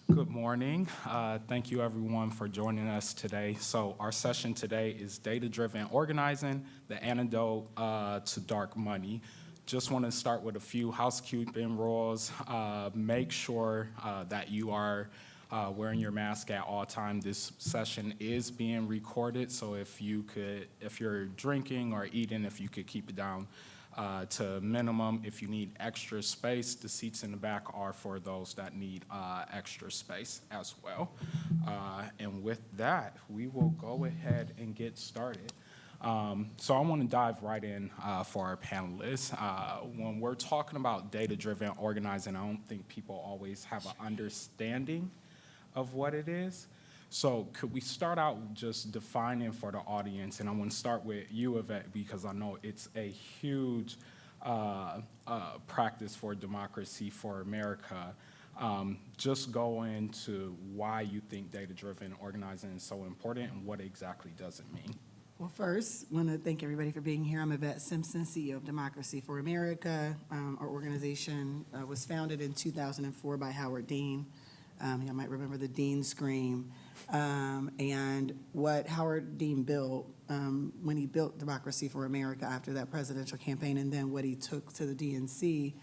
Good morning. Thank you everyone for joining us today. So our session today is data-driven organizing, the antidote to dark money. Just want to start with a few housekeeping rules. Make sure that you are wearing your mask at all times. This session is being recorded, so if you're drinking or eating, if you could keep it down to minimum. If you need extra space, the seats in the back are for those that need extra space as well. And with that, we will go ahead and get started. So I want to dive right in for our panelists. When we're talking about data-driven organizing, I don't think people always have an understanding of what it is. So could we start out just defining for the audience, and I want to start with you, Yvette, because I know it's a huge practice for democracy for America. Just go into why you think data-driven organizing is so important and what exactly does it mean. Well, first, I want to thank everybody for being here. I'm Yvette Simpson, CEO of Democracy for America. Our organization was founded in 2004 by Howard Dean. You might remember the Dean Scream. And what Howard Dean built when he built Democracy for America after that presidential campaign, and then what he took to the DNC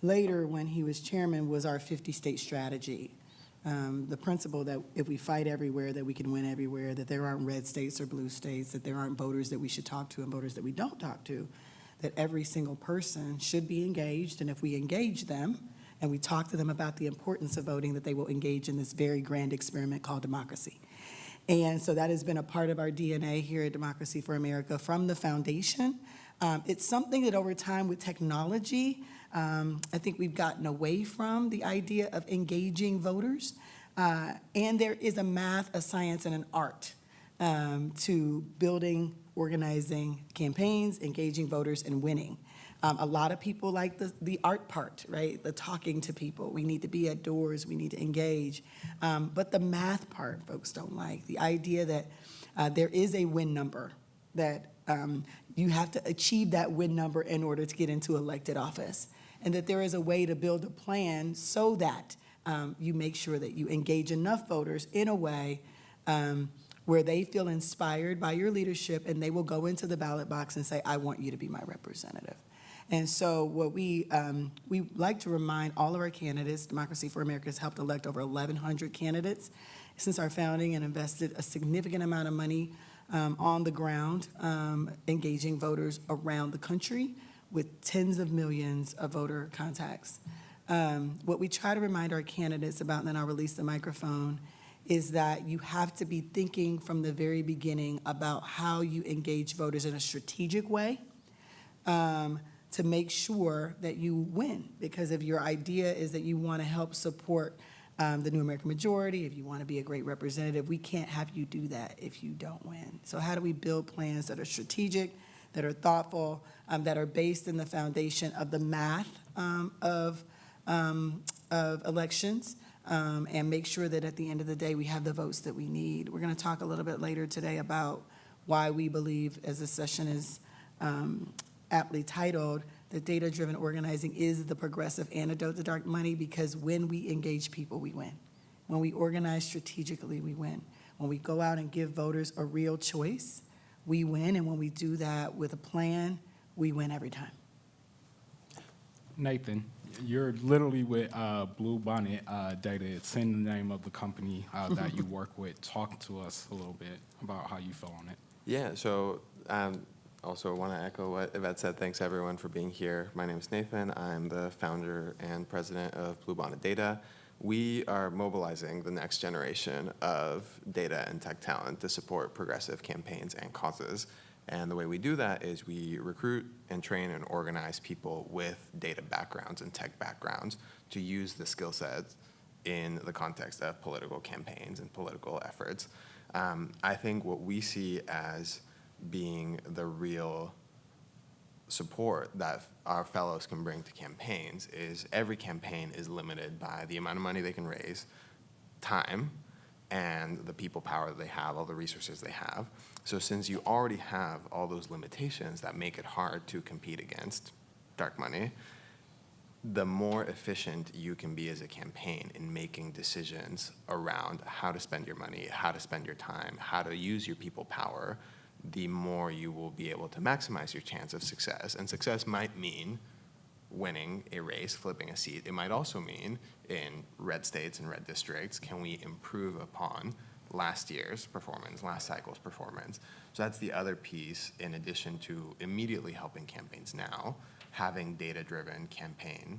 later when he was chairman, was our 50-state strategy. The principle that if we fight everywhere, that we can win everywhere, that there aren't red states or blue states, that there aren't voters that we should talk to and voters that we don't talk to, that every single person should be engaged, and if we engage them, and we talk to them about the importance of voting, that they will engage in this very grand experiment called democracy. And so that has been a part of our DNA here at Democracy for America from the foundation. It's something that over time with technology, I think we've gotten away from the idea of engaging voters. And there is a math, a science, and an art to building, organizing campaigns, engaging voters, and winning. A lot of people like the art part, right? The talking to people. We need to be at doors. We need to engage. But the math part, folks don't like. The idea that there is a win number, that you have to achieve that win number in order to get into elected office. And that there is a way to build a plan so that you make sure that you engage enough voters in a way where they feel inspired by your leadership and they will go into the ballot box and say, I want you to be my representative. And so what we like to remind all of our candidates, Democracy for America has helped elect over 1,100 candidates since our founding and invested a significant amount of money on the ground, engaging voters around the country with tens of millions of voter contacts. What we try to remind our candidates about, and then I'll release the microphone, is that you have to be thinking from the very beginning about how you engage voters in a strategic way, to make sure that you win. Because if your idea is that you want to help support the new American majority, if you want to be a great representative, we can't have you do that if you don't win. So how do we build plans that are strategic, that are thoughtful, that are based in the foundation of the math of elections, and make sure that at the end of the day we have the votes that we need. We're going to talk a little bit later today about why we believe, as this session is aptly titled, that data-driven organizing is the progressive antidote to dark money, because when we engage people, we win. When we organize strategically, we win. When we go out and give voters a real choice, we win. And when we do that with a plan, we win every time. Nathan, you're literally with Blue Bonnet Data. It's in the name of the company that you work with. Talk to us a little bit about how you feel on it. Yeah, so also want to echo what Yvette said. Thanks everyone for being here. My name is Nathan. I'm the founder and president of Blue Bonnet Data. We are mobilizing the next generation of data and tech talent to support progressive campaigns and causes. And the way we do that is we recruit and train and organize people with data backgrounds and tech backgrounds to use the skill sets in the context of political campaigns and political efforts. I think what we see as being the real support that our fellows can bring to campaigns is every campaign is limited by the amount of money they can raise, time, and the people power that they have, all the resources they have. So since you already have all those limitations that make it hard to compete against dark money, the more efficient you can be as a campaign in making decisions around how to spend your money, how to spend your time, how to use your people power, the more you will be able to maximize your chance of success. And success might mean winning a race, flipping a seat. It might also mean, in red states and red districts, can we improve upon last year's performance, last cycle's performance? So that's the other piece, in addition to immediately helping campaigns now. Having data-driven campaign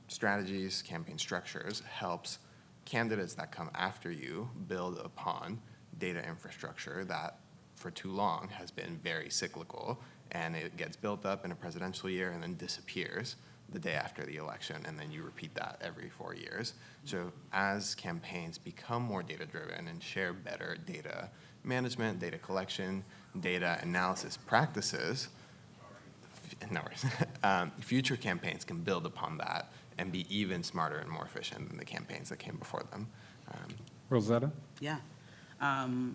strategies, campaign structures helps candidates that come after you build upon data infrastructure that for too long has been very cyclical, and it gets built up in a presidential year and then disappears the day after the election, and then you repeat that every 4 years. So as campaigns become more data-driven and share better data management, data collection, data analysis practices, no worries. Future campaigns can build upon that and be even smarter and more efficient than the campaigns that came before them. Rosetta? Yeah.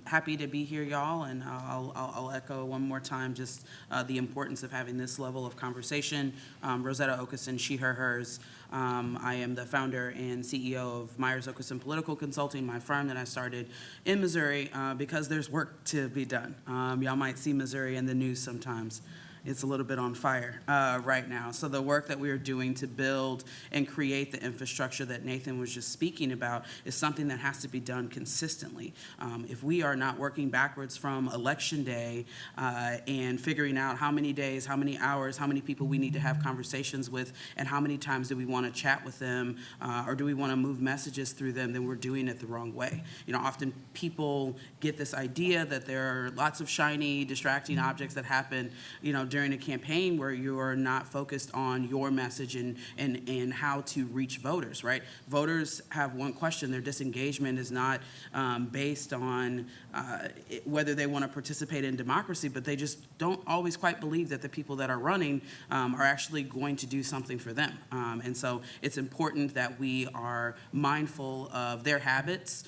Happy to be here, y'all, and I'll echo one more time just the importance of having this level of conversation. Rosetta Okeson, she, her, hers. I am the founder and CEO of Myers Okeson Political Consulting, my firm that I started in Missouri because there's work to be done. Y'all might see Missouri in the news sometimes. It's a little bit on fire right now. So the work that we are doing to build and create the infrastructure that Nathan was just speaking about is something that has to be done consistently. If we are not working backwards from election day and figuring out how many days, how many hours, how many people we need to have conversations with, and how many times do we want to chat with them or do we want to move messages through them, then we're doing it the wrong way. You know, often people get this idea that there are lots of shiny, distracting objects that happen, you know, during a campaign where you are not focused on your message and how to reach voters, right? Voters have one question. Their disengagement is not based on whether they want to participate in democracy, but they just don't always quite believe that the people that are running are actually going to do something for them. And so it's important that we are mindful of their habits,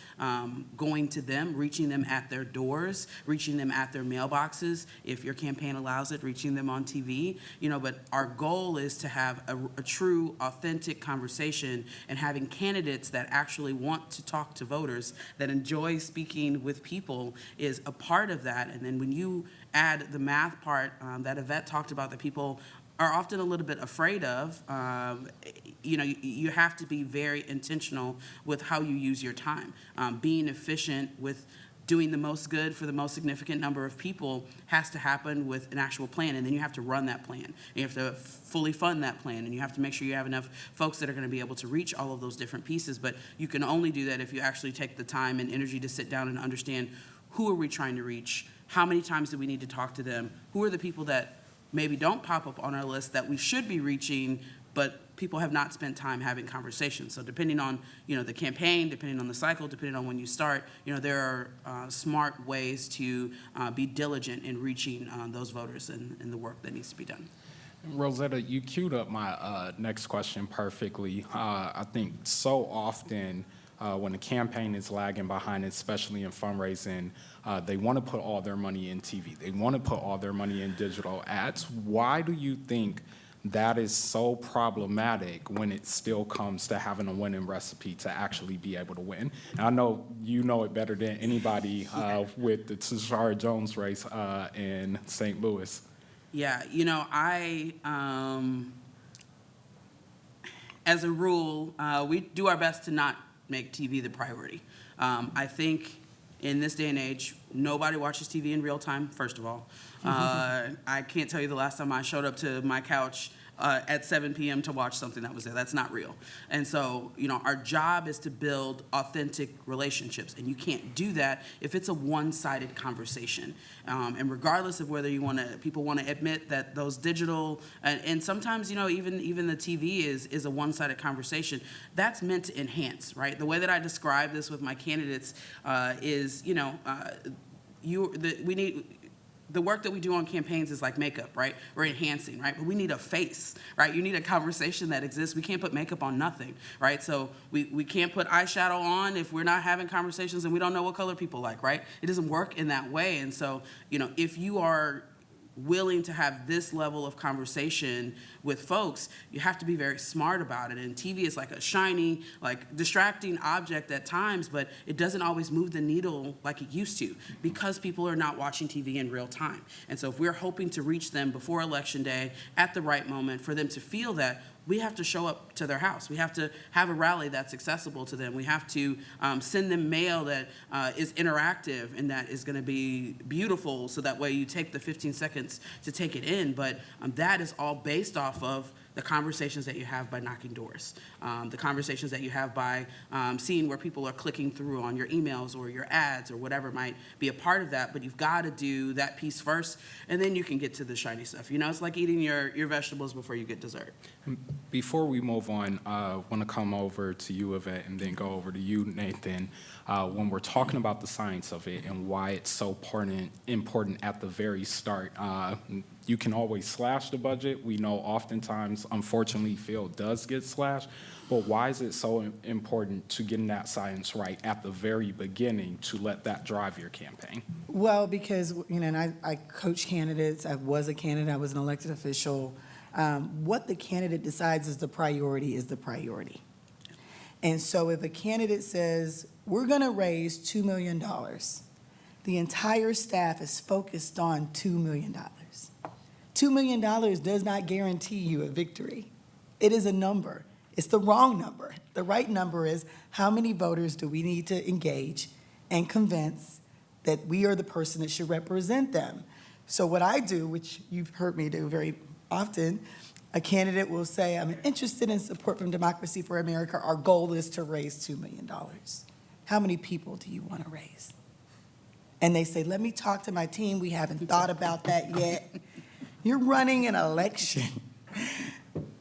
going to them, reaching them at their doors, reaching them at their mailboxes, if your campaign allows it, reaching them on TV, you know, but our goal is to have a true, authentic conversation and having candidates that actually want to talk to voters, that enjoy speaking with people is a part of that. And then when you add the math part that Yvette talked about that people are often a little bit afraid of, you know, you have to be very intentional with how you use your time. Being efficient with doing the most good for the most significant number of people has to happen with an actual plan, and then you have to run that plan. You have to fully fund that plan, and you have to make sure you have enough folks that are going to be able to reach all of those different pieces, but you can only do that if you actually take the time and energy to sit down and understand who are we trying to reach, how many times do we need to talk to them, who are the people that maybe don't pop up on our list that we should be reaching, but people have not spent time having conversations. So depending on, you know, the campaign, depending on the cycle, depending on when you start, you know, there are smart ways to be diligent in reaching those voters and the work that needs to be done. Rosetta, you queued up my next question perfectly. I think so often when a campaign is lagging behind, especially in fundraising, they want to put all their money in TV. They want to put all their money in digital ads. Why do you think that is so problematic when it still comes to having a winning recipe to actually be able to win? And I know you know it better than anybody with the Tashara Jones race in St. Louis. Yeah, you know, as a rule, we do our best to not make TV the priority. I think in this day and age, nobody watches TV in real time, first of all. I can't tell you the last time I showed up to my couch at 7 p.m. to watch something that was there. That's not real. And so, you know, our job is to build authentic relationships, and you can't do that if it's a one-sided conversation. And regardless of whether people want to admit that those digital, and sometimes, you know, even the TV is a one-sided conversation, that's meant to enhance, right? The way that I describe this with my candidates is, you know, the work that we do on campaigns is like makeup, right? We're enhancing, right? But we need a face, right? You need a conversation that exists. We can't put makeup on nothing, right? So we can't put eyeshadow on if we're not having conversations and we don't know what color people like, right? It doesn't work in that way. And so, you know, if you are willing to have this level of conversation with folks, you have to be very smart about it. And TV is like a shiny, like distracting object at times, but it doesn't always move the needle like it used to because people are not watching TV in real time. And so if we're hoping to reach them before Election Day at the right moment for them to feel that, we have to show up to their house. We have to have a rally that's accessible to them. We have to send them mail that is interactive and that is going to be beautiful, so that way you take the 15 seconds to take it in. But that is all based off of the conversations that you have by knocking doors, the conversations that you have by seeing where people are clicking through on your emails or your ads or whatever might be a part of that. But you've got to do that piece first, and then you can get to the shiny stuff. You know, it's like eating your vegetables before you get dessert. Before we move on, I want to come over to you, Yvette, and then go over to you, Nathan. When we're talking about the science of it and why it's so important at the very start, you can always slash the budget. We know oftentimes, unfortunately, field does get slashed. But why is it so important to getting that science right at the very beginning to let that drive your campaign? Well, because, you know, and I coach candidates. I was a candidate. I was an elected official. What the candidate decides is the priority. And so if a candidate says, we're going to raise $2 million, the entire staff is focused on $2 million. $2 million does not guarantee you a victory. It is a number. It's the wrong number. The right number is how many voters do we need to engage and convince that we are the person that should represent them. So what I do, which you've heard me do very often, a candidate will say, I'm interested in support from Democracy for America. Our goal is to raise $2 million. How many people do you want to raise? And they say, let me talk to my team. We haven't thought about that yet. You're running an election.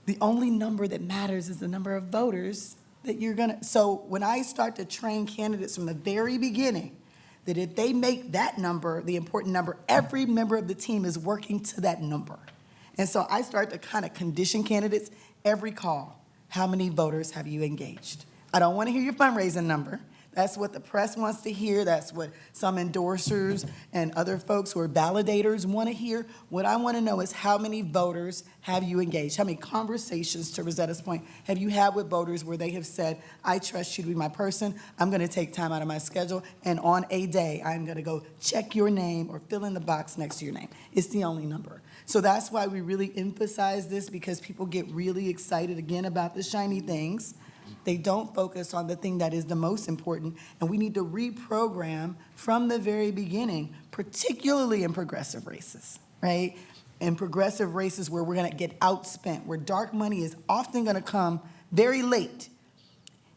The only number that matters is the number of voters that you're gonna. So when I start to train candidates from the very beginning, that if they make that number the important number, every member of the team is working to that number. And so I start to kind of condition candidates every call. How many voters have you engaged? I don't want to hear your fundraising number. That's what the press wants to hear. That's what some endorsers and other folks who are validators want to hear. What I want to know is how many voters have you engaged? How many conversations, to Rosetta's point, have you had with voters where they have said, I trust you to be my person. I'm going to take time out of my schedule, and on a day, I'm going to go check your name or fill in the box next to your name. It's the only number. So that's why we really emphasize this, because people get really excited, again, about the shiny things. They don't focus on the thing that is the most important, and we need to reprogram from the very beginning, particularly in progressive races, right? In progressive races where we're gonna get outspent, where dark money is often gonna come very late.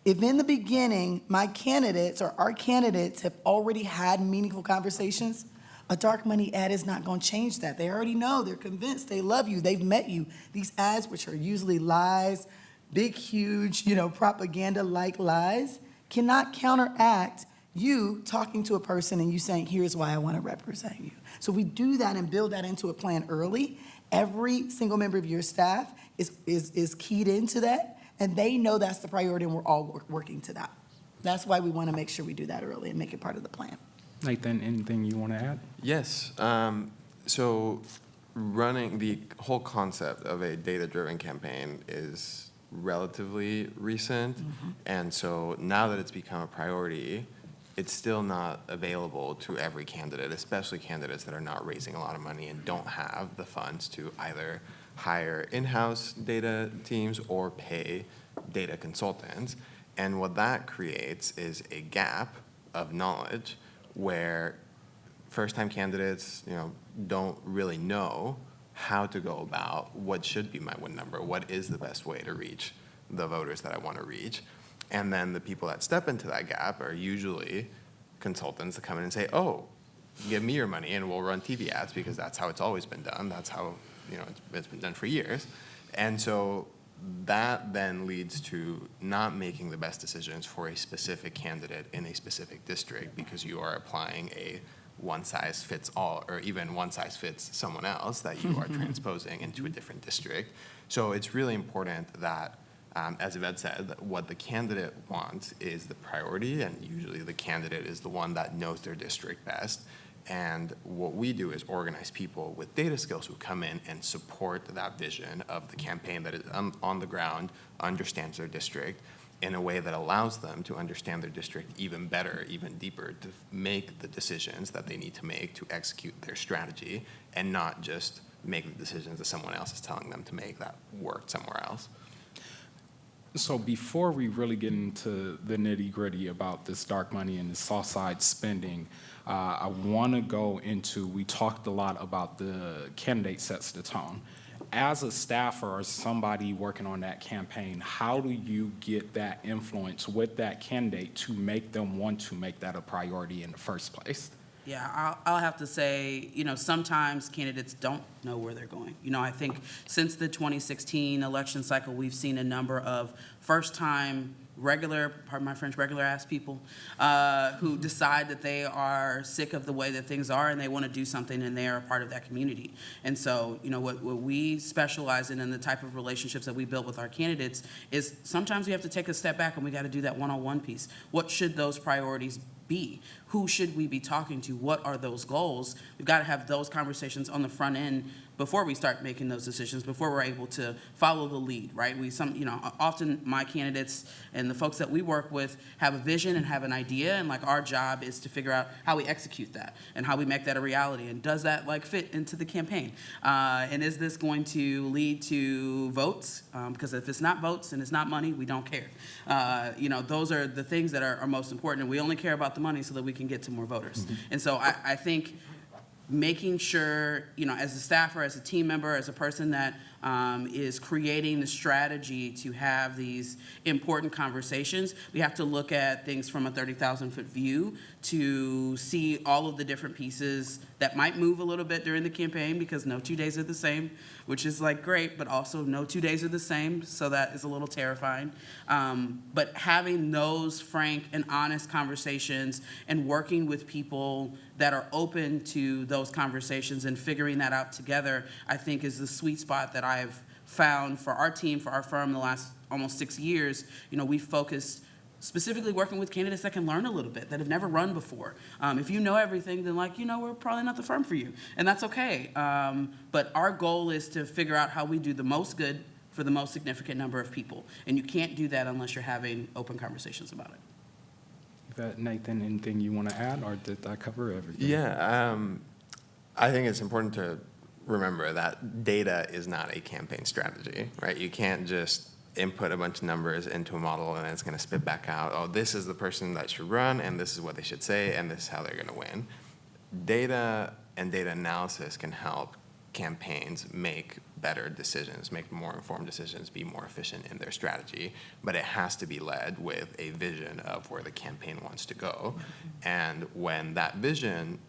If in the beginning, my candidates or our candidates have already had meaningful conversations, a dark money ad is not gonna change that. They already know, they're convinced, they love you, they've met you. These ads, which are usually lies, big, huge, propaganda-like lies, cannot counteract you talking to a person and you saying, here's why I want to represent you. So we do that and build that into a plan early. Every single member of your staff is keyed into that, and they know that's the priority, and we're all working to that. That's why we want to make sure we do that early and make it part of the plan. Nathan, anything you want to add? Yes. So running the whole concept of a data-driven campaign is relatively recent. And so now that it's become a priority, it's still not available to every candidate, especially candidates that are not raising a lot of money and don't have the funds to either hire in-house data teams or pay data consultants. And what that creates is a gap of knowledge where first-time candidates, don't really know how to go about what should be my win number, what is the best way to reach the voters that I want to reach. And then the people that step into that gap are usually consultants that come in and say, oh, give me your money and we'll run TV ads because that's how it's always been done. That's how it's been done for years. And so that then leads to not making the best decisions for a specific candidate in a specific district because you are applying a one-size-fits-all, or even one-size-fits someone else that you are transposing into a different district. So it's really important that, as Yvette said, that what the candidate wants is the priority, and usually the candidate is the one that knows their district best. And what we do is organize people with data skills who come in and support that vision of the campaign that is on the ground, understands their district in a way that allows them to understand their district even better, even deeper, to make the decisions that they need to make to execute their strategy, and not just make the decisions that someone else is telling them to make that work somewhere else. So before we really get into the nitty-gritty about this dark money and the soft side spending, I want to go into, we talked a lot about the candidate sets the tone. As a staffer or somebody working on that campaign, how do you get that influence with that candidate to make them want to make that a priority in the first place? Yeah, I'll have to say, sometimes candidates don't know where they're going. I think since the 2016 election cycle, we've seen a number of first-time regular, pardon my French, regular-ass people who decide that they are sick of the way that things are and they want to do something, and they are a part of that community. And so, what we specialize in and the type of relationships that we build with our candidates is sometimes we have to take a step back and we got to do that one-on-one piece. What should those priorities be? Who should we be talking to? What are those goals? We've got to have those conversations on the front end before we start making those decisions, before we're able to follow the lead, right? Often my candidates and the folks that we work with have a vision and have an idea, and our job is to figure out how we execute that and how we make that a reality, and does that fit into the campaign? And is this going to lead to votes? Because if it's not votes and it's not money, we don't care. Those are the things that are most important, and we only care about the money so that we can get to more voters. Mm-hmm. And so I think making sure, as a staffer, as a team member, as a person that is creating the strategy to have these important conversations, we have to look at things from a 30,000-foot view to see all of the different pieces that might move a little bit during the campaign, because no 2 days are the same, which is great, but also no 2 days are the same, so that is a little terrifying. But having those frank and honest conversations and working with people that are open to those conversations and figuring that out together, I think is the sweet spot that I've found for our team, for our firm, the last almost 6 years. We focused specifically working with candidates that can learn a little bit, that have never run before. If you know everything, then we're probably not the firm for you, and that's okay. But our goal is to figure out how we do the most good for the most significant number of people, and you can't do that unless you're having open conversations about it. Yvette, Nathan, anything you want to add, or did I cover everything? Yeah, I think it's important to remember that data is not a campaign strategy, right? You can't just input a bunch of numbers into a model and then it's going to spit back out, oh, this is the person that should run, and this is what they should say, and this is how they're going to win. Data and data analysis can help campaigns make better decisions, make more informed decisions, be more efficient in their strategy, but it has to be led with a vision of where the campaign wants to go. And when that vision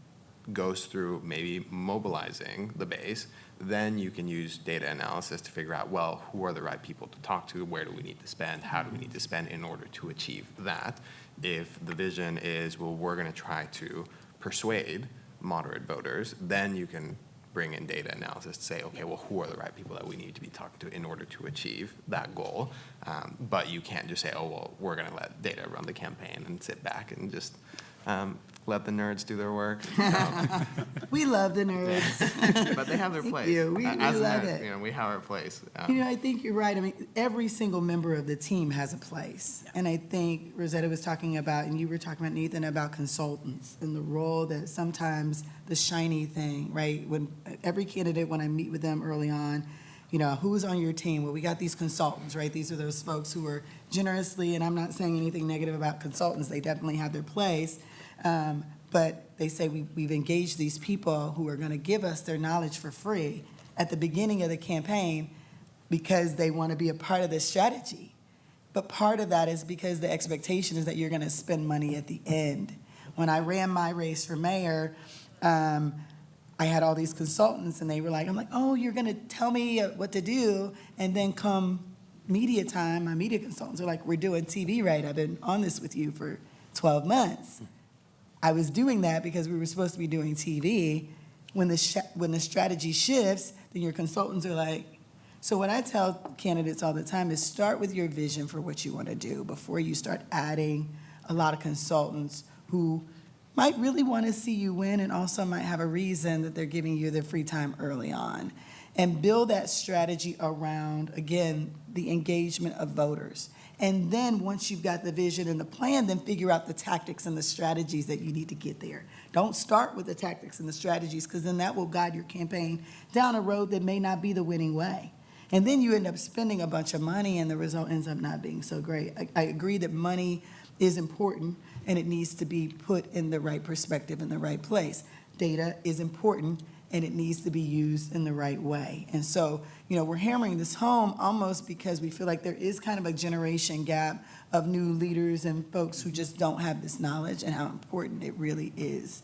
goes through maybe mobilizing the base, then you can use data analysis to figure out, well, who are the right people to talk to, where do we need to spend, how do we need to spend in order to achieve that. If the vision is, well, we're going to try to persuade moderate voters, then you can bring in data analysis to say, okay, well, who are the right people that we need to be talking to in order to achieve that goal? But you can't just say, oh, well, we're going to let data run the campaign and sit back and just let the nerds do their work. We love the nerds. But they have their place. We As love nerds, it. we have our place. I think you're right. I mean, every single member of the team has a place. And I think Rosetta was talking about, and you were talking about, Nathan, about consultants and the role that sometimes the shiny thing, right? When every candidate, when I meet with them early on, who's on your team? Well, we got these consultants, right? These are those folks who are generously, and I'm not saying anything negative about consultants, they definitely have their place. But they say we've engaged these people who are going to give us their knowledge for free at the beginning of the campaign because they want to be a part of the strategy. But part of that is because the expectation is that you're going to spend money at the end. When I ran my race for mayor, I had all these consultants, and they were like, I'm like, oh, you're going to tell me what to do, and then come media time, my media consultants are like, we're doing TV right. I've been on this with you for 12 months. I was doing that because we were supposed to be doing TV. When the strategy shifts, then your consultants are like, so what I tell candidates all the time is start with your vision for what you want to do before you start adding a lot of consultants who might really want to see you win and also might have a reason that they're giving you their free time early on. And build that strategy around, again, the engagement of voters. And then once you've got the vision and the plan, then figure out the tactics and the strategies that you need to get there. Don't start with the tactics and the strategies, because then that will guide your campaign down a road that may not be the winning way. And then you end up spending a bunch of money and the result ends up not being so great. I agree that money is important and it needs to be put in the right perspective, in the right place. Data is important and it needs to be used in the right way. And so, we're hammering this home almost because we feel like there is kind of a generation gap of new leaders and folks who just don't have this knowledge and how important it really is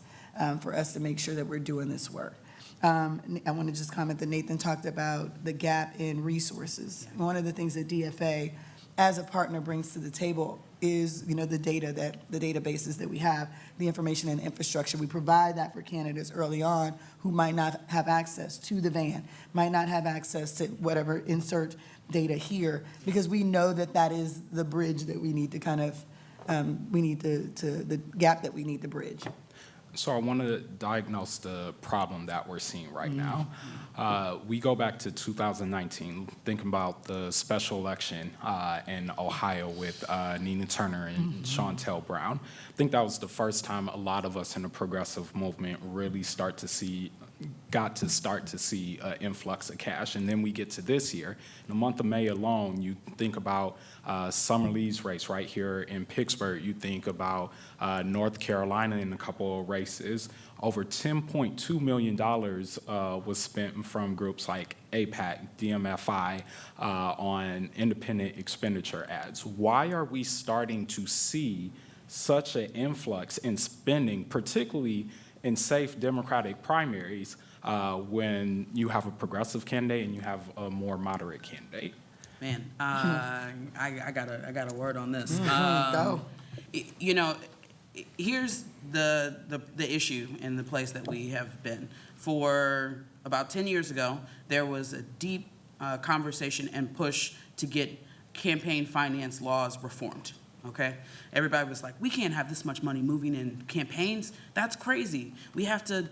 for us to make sure that we're doing this work. I want to just comment that Nathan talked about the gap in resources. One of the things that DFA as a partner brings to the table is, the databases that we have, the information and infrastructure. We provide that for candidates early on who might not have access to the van, might not have access to whatever insert data here, because we know that that is the bridge that we need to kind of, the gap that we need to bridge. So I want to diagnose the problem that we're seeing right now. We go back to 2019, thinking about the special election in Ohio with Nina Turner and Shontel Brown. I think that was the first time a lot of us in the progressive movement really got to start to see an influx of cash. And then we get to this year. In the month of May alone, you think about Summer Lee's race right here in Pittsburgh. You think about North Carolina in a couple of races. Over $10.2 million was spent from groups like APAC, DMFI, on independent expenditure ads. Why are we starting to see such an influx in spending, particularly in safe Democratic primaries, when you have a progressive candidate and you have a more moderate candidate? Man, I got a word on this. Go. Here's the issue in the place that we have been. For about 10 years ago, there was a deep conversation and push to get campaign finance laws reformed. Okay? Everybody was like, we can't have this much money moving in campaigns. That's crazy. We have to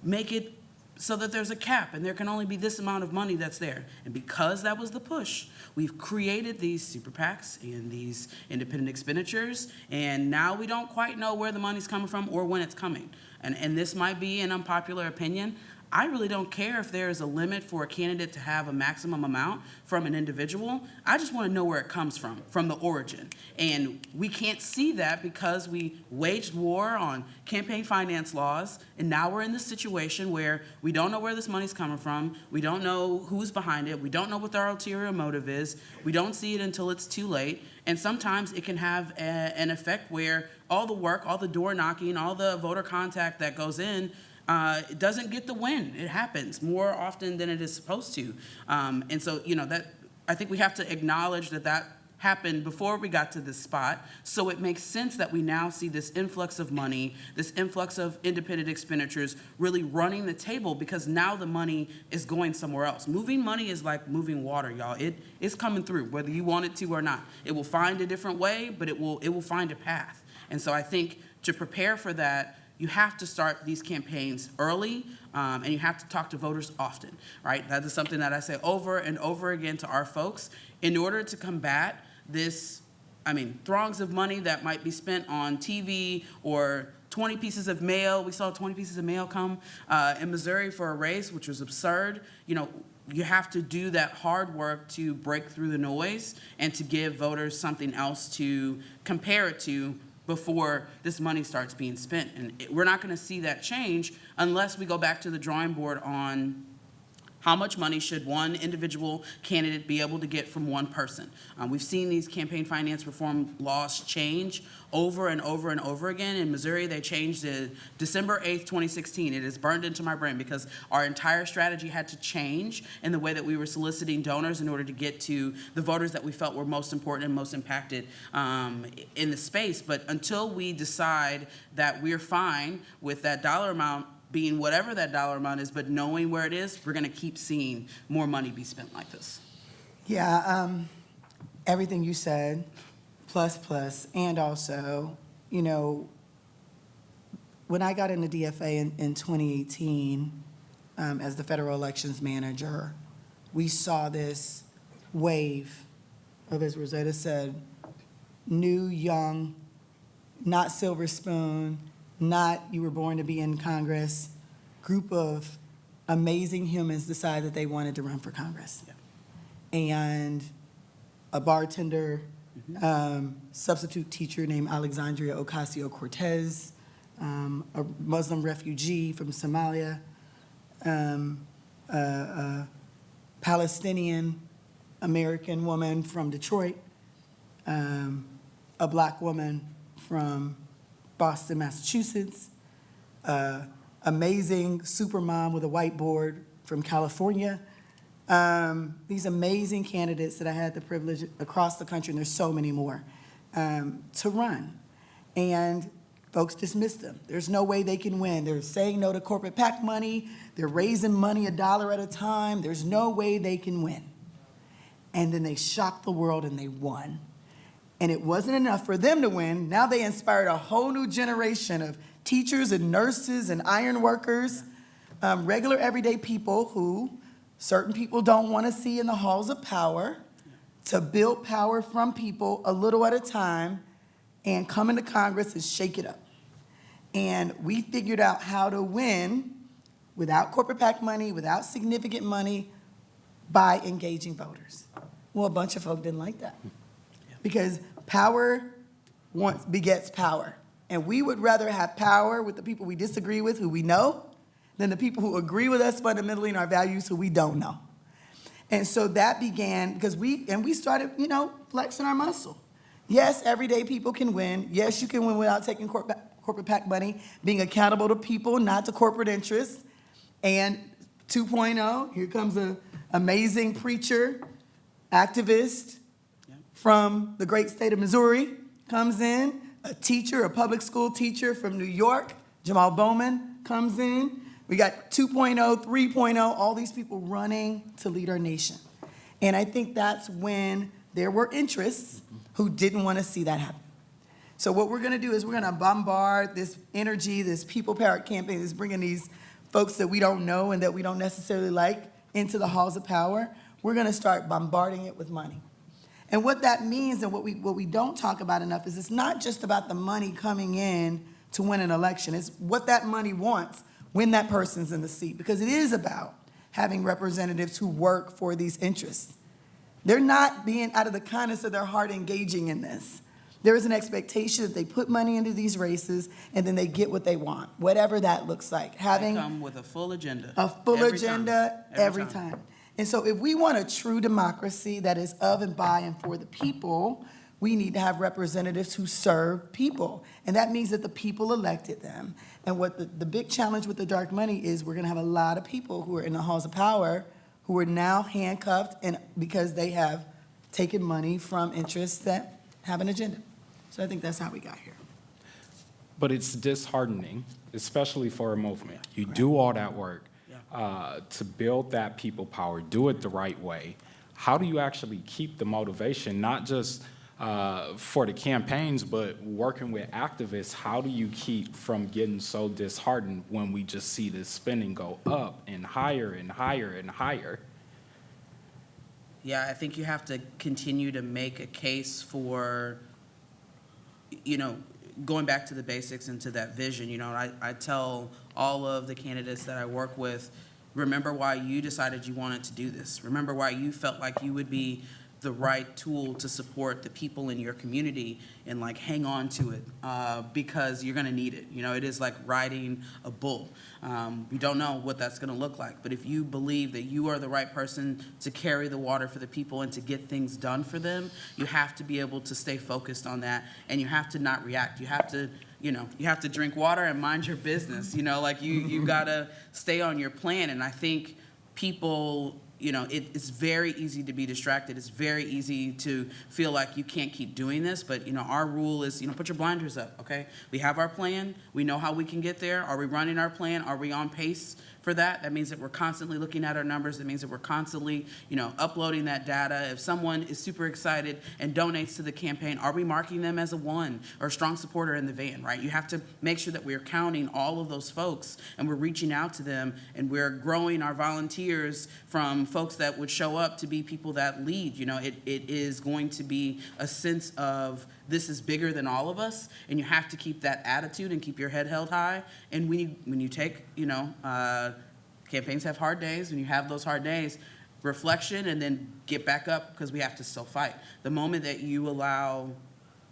make it so that there's a cap and there can only be this amount of money that's there. And because that was the push, we've created these super PACs and these independent expenditures, and now we don't quite know where the money's coming from or when it's coming. And this might be an unpopular opinion. I really don't care if there is a limit for a candidate to have a maximum amount from an individual. I just want to know where it comes from the origin. And we can't see that because we waged war on campaign finance laws, and now we're in this situation where we don't know where this money's coming from, we don't know who's behind it, we don't know what their ulterior motive is, we don't see it until it's too late, and sometimes it can have an effect where all the work, all the door knocking, all the voter contact that goes in, it doesn't get the win. It happens more often than it is supposed to. And so, that I think we have to acknowledge that happened before we got to this spot. So it makes sense that we now see this influx of money, this influx of independent expenditures really running the table, because now the money is going somewhere else. Moving money is like moving water, y'all. It's coming through, whether you want it to or not. It will find a different way, but it will find a path. And so I think to prepare for that, you have to start these campaigns early, and you have to talk to voters often, right? That is something that I say over and over again to our folks. In order to combat this, throngs of money that might be spent on TV or 20 pieces of mail. We saw 20 pieces of mail come in Missouri for a race, which was absurd. You have to do that hard work to break through the noise and to give voters something else to compare it to before this money starts being spent. And we're not going to see that change unless we go back to the drawing board on how much money should one individual candidate be able to get from one person. We've seen these campaign finance reform laws change over and over and over again. In Missouri, they changed it December 8th, 2016. It is burned into my brain because our entire strategy had to change in the way that we were soliciting donors in order to get to the voters that we felt were most important and most impacted in the space. But until we decide that we're fine with that dollar amount being whatever that dollar amount is, but knowing where it is, we're going to keep seeing more money be spent like this. Yeah, everything you said, plus, and also, when I got into DFA in 2018, as the federal elections manager, we saw this wave of, as Rosetta said, new, young, not silver spoon, not you were born to be in Congress, group of amazing humans decide that they wanted to run for Congress. And a bartender, substitute teacher named Alexandria Ocasio-Cortez, a Muslim refugee from Somalia, a Palestinian American woman from Detroit, a black woman from Boston, Massachusetts, amazing supermom with a whiteboard from California. These amazing candidates that I had the privilege across the country, and there's so many more, to run. And folks dismissed them. There's no way they can win. They're saying no to corporate PAC money. They're raising money $1 at a time. There's no way they can win. And then they shocked the world and they won. And it wasn't enough for them to win. Now they inspired a whole new generation of teachers and nurses and iron workers, regular everyday people who certain people don't want to see in the halls of power, to build power from people a little at a time and come into Congress and shake it up. And we figured out how to win without corporate PAC money, without significant money, by engaging voters. Well, a bunch of folk didn't like that because power begets power. And we would rather have power with the people we disagree with, who we know, than the people who agree with us fundamentally in our values, who we don't know. And so that began because we started, flexing our muscle. Yes, everyday people can win. Yes, you can win without taking corporate PAC money, being accountable to people, not to corporate interests. And 2.0, here comes an amazing preacher, activist from the great state of Missouri, comes in, a teacher, a public school teacher from New York, Jamal Bowman comes in. We got 2.0, 3.0, all these people running to lead our nation. And I think that's when there were interests who didn't want to see that happen. So what we're going to do is we're going to bombard this energy, this people power campaign that's bringing these folks that we don't know and that we don't necessarily like into the halls of power. We're going to start bombarding it with money. And what that means and what we don't talk about enough is it's not just about the money coming in to win an election. It's what that money wants when that person's in the seat, because it is about having representatives who work for these interests. They're not being out of the kindness of their heart engaging in this. There is an expectation that they put money into these races and then they get what they want, whatever that looks like. They come with a full agenda. A full every agenda time. every time. And so if we want a true democracy that is of and by and for the people, we need to have representatives who serve people. And that means that the people elected them. And what the big challenge with the dark money is we're going to have a lot of people who are in the halls of power who are now handcuffed and because they have taken money from interests that have an agenda. So I think that's how we got here. But it's disheartening, especially for a movement. You do all that work to build that people power, do it the right way. How do you actually keep the motivation, not just for the campaigns, but working with activists? How do you keep from getting so disheartened when we just see this spending go up and higher and higher and higher? Yeah, I think you have to continue to make a case for, going back to the basics and to that vision. I tell all of the candidates that I work with, remember why you decided you wanted to do this. Remember why you felt like you would be the right tool to support the people in your community, and hang on to it because you're gonna need it. It is like riding a bull. You don't know what that's gonna look like, but if you believe that you are the right person to carry the water for the people and to get things done for them, you have to be able to stay focused on that, and you have to not react. You have to you have to drink water and mind your business. You gotta stay on your plan. And I think people, it's very easy to be distracted. It's very easy to feel like you can't keep doing this. But, our rule is, put your blinders up, okay? We have our plan. We know how we can get there. Are we running our plan? Are we on pace for that. That means that we're constantly looking at our numbers. That means that we're constantly, uploading that data. If someone is super excited and donates to the campaign, are we marking them as a 1 or a strong supporter in the van, right? You have to make sure that we're counting all of those folks and we're reaching out to them and we're growing our volunteers from folks that would show up to be people that lead. It is going to be a sense of this is bigger than all of us, and you have to keep that attitude and keep your head held high. And when you take, campaigns have hard days. When you have those hard days, reflection and then get back up because we have to still fight. The moment that you allow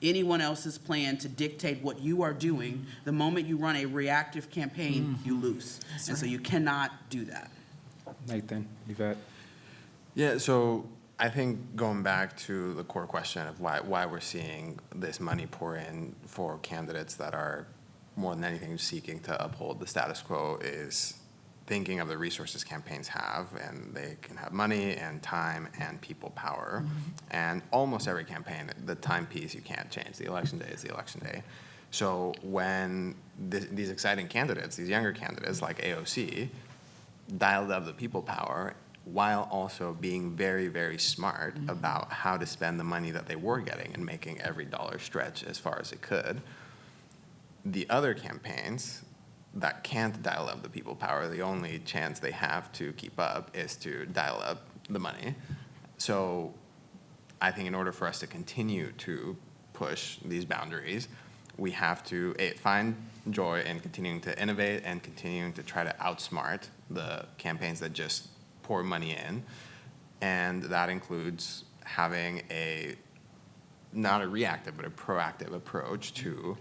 anyone else's plan to dictate what you are doing, the moment you run a reactive campaign, you lose. And so you cannot do that. Nathan, Yvette? Yeah, so I think going back to the core question of why we're seeing this money pour in for candidates that are more than anything seeking to uphold the status quo is thinking of the resources campaigns have, and they can have money and time and people power. And almost every campaign, the time piece you can't change. The election day is the election day. So when these exciting candidates, these younger candidates like AOC, dialed up the people power while also being very, very smart about how to spend the money that they were getting and making every dollar stretch as far as it could. The other campaigns that can't dial up the people power, the only chance they have to keep up is to dial up the money. So I think in order for us to continue to push these boundaries, we have to find joy in continuing to innovate and continuing to try to outsmart the campaigns that just pour money in. And that includes having not a reactive, but a proactive approach to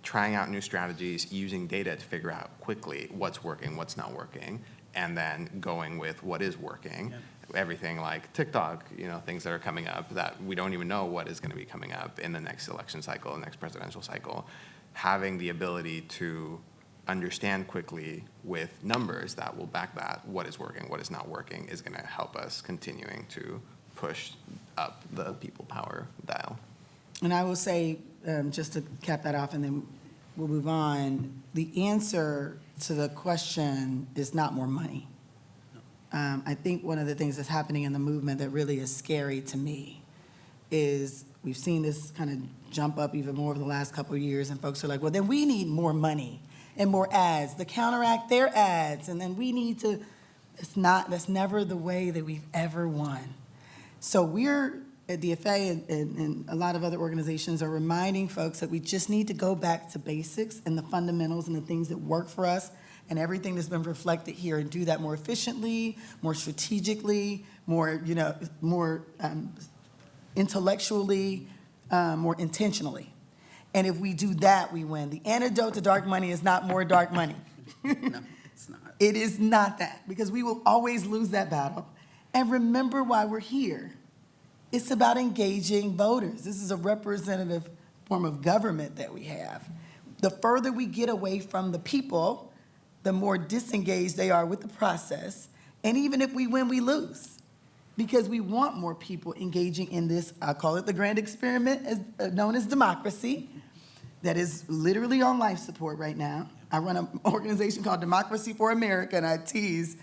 trying out new strategies, using data to figure out quickly what's working, what's not working, and then going with what is working. Yep. Everything like TikTok, things that are coming up that we don't even know what is going to be coming up in the next election cycle, the next presidential cycle. Having the ability to understand quickly with numbers that will back that, what is working, what is not working, is going to help us continuing to push up the people power dial. And I will say, just to cap that off and then we'll move on, the answer to the question is not more money. I think one of the things that's happening in the movement that really is scary to me is we've seen this kind of jump up even more over the last couple of years, and folks are like, well, then we need more money and more ads to counteract their ads, and then we need to, that's never the way that we've ever won. So we're, at DFA and a lot of other organizations are reminding folks that we just need to go back to basics and the fundamentals and the things that work for us and everything that's been reflected here, and do that more efficiently, more strategically, more intellectually, more intentionally. And if we do that, we win. The antidote to dark money is not more dark money. No, it's not. It is not that, because we will always lose that battle. And remember why we're here. It's about engaging voters. This is a representative form of government that we have. The further we get away from the people, the more disengaged they are with the process. And even if we win, we lose. Because we want more people engaging in this, I'll call it the grand experiment, known as democracy, that is literally on life support right now. I run an organization called Democracy for America, and I tease,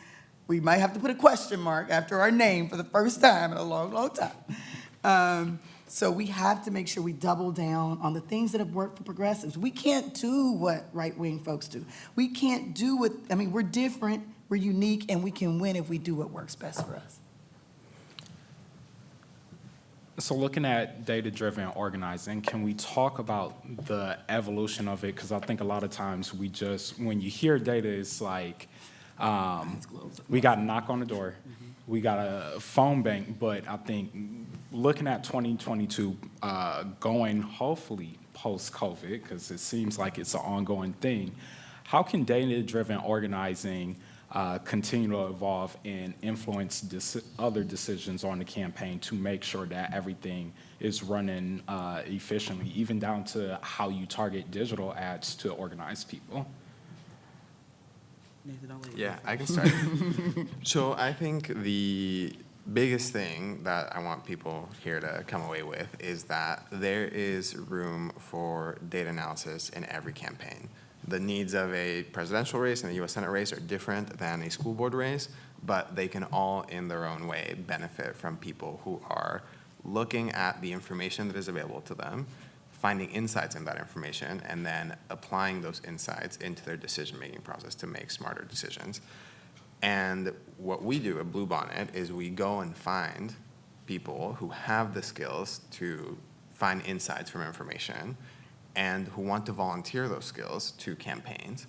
we might have to put a question mark after our name for the first time in a long, long time. So we have to make sure we double down on the things that have worked for progressives. We can't do what right-wing folks do. We can't do what, we're different, we're unique, and we can win if we do what works best for us. So looking at data-driven organizing, can we talk about the evolution of it? Because I think a lot of times when you hear data, it's like, we got a knock on the door, we got a phone bank, but I think looking at 2022, going hopefully post-COVID, because it seems like it's an ongoing thing, how can data-driven organizing continue to evolve and influence other decisions on the campaign to make sure that everything is running efficiently, even down to how you target digital ads to organize people? Nathan, I'll let you Yeah, go. I can start. So I think the biggest thing that I want people here to come away with is that there is room for data analysis in every campaign. the needs of a presidential race and a U.S. Senate race are different than a school board race, but they can all, in their own way, benefit from people who are looking at the information that is available to them, finding insights in that information, and then applying those insights into their decision-making process to make smarter decisions. And what we do at Bluebonnet is we go and find people who have the skills to find insights from information and who want to volunteer those skills to campaigns.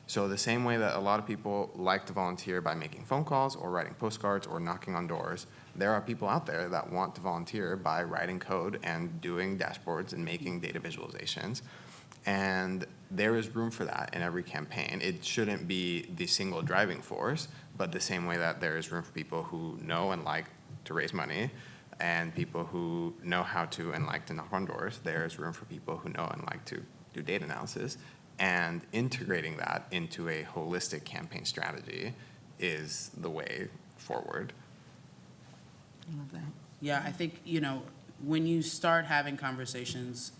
So the same way that a lot of people like to volunteer by making phone calls or writing postcards or knocking on doors, there are people out there that want to volunteer by writing code and doing dashboards and making data visualizations. And there is room for that in every campaign. It shouldn't be the single driving force, but the same way that there is room for people who know and like to raise money and people who know how to and like to knock on doors, there is room for people who know and like to do data analysis. And integrating that into a holistic campaign strategy is the way forward. I love that. Yeah, I think, when you start having conversations